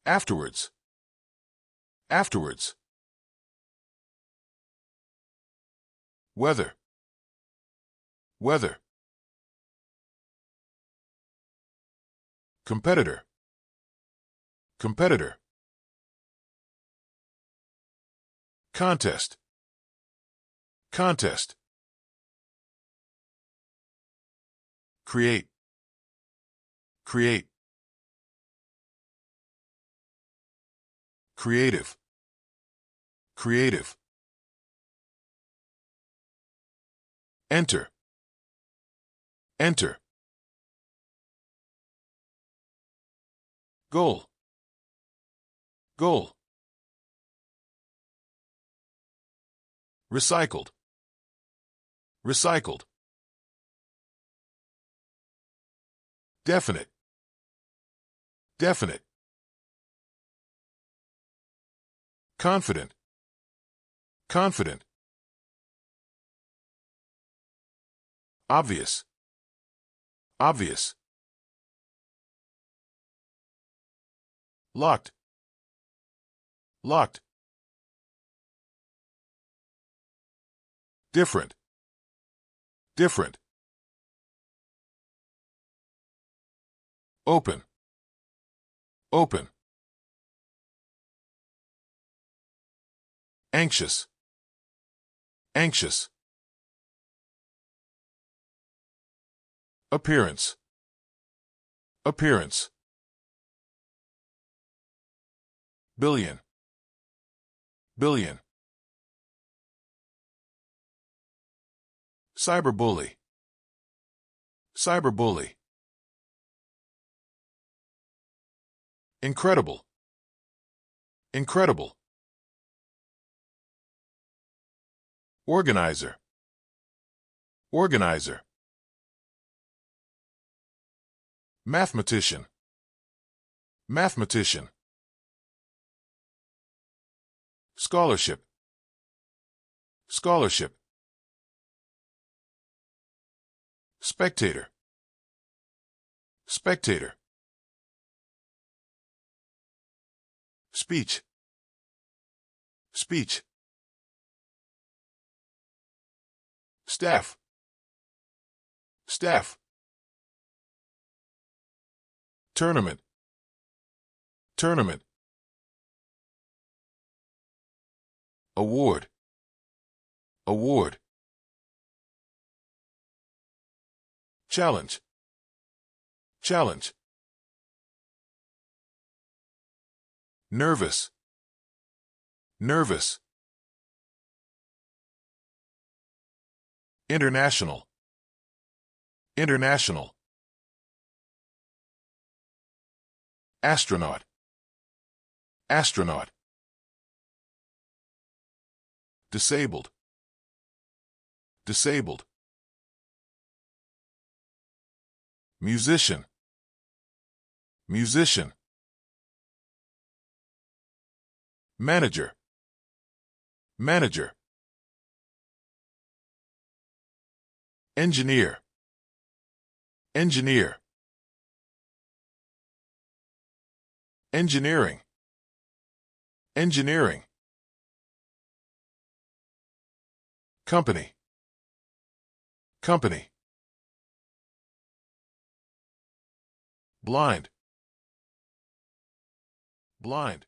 Afterwards. Afterwards. Weather. Weather. Competitor. Competitor. Contest. Contest. Create. Create. Creative. Creative. Enter. Enter. Goal. Goal. Recycled. Recycled. Definite. Definite. Confident. Confident. Obvious. Obvious. Locked. Locked. Different. Different. Open. Open. Anxious. Anxious. Appearance. Appearance. Billion. Billion. Cyberbully. Cyberbully. Incredible. Incredible. Organizer. Organizer. Mathematician. Mathematician. Scholarship. Scholarship. Spectator. Spectator. Speech. Speech. Staff. Staff. Tournament. Tournament. Award. Award. Challenge. Challenge. Nervous. Nervous. International. International. Astronaut. Astronaut. Disabled. Disabled. Musician. Musician. Manager. Manager. Engineer. Engineer. Engineering. Engineering. Company. Company. Blind. Blind.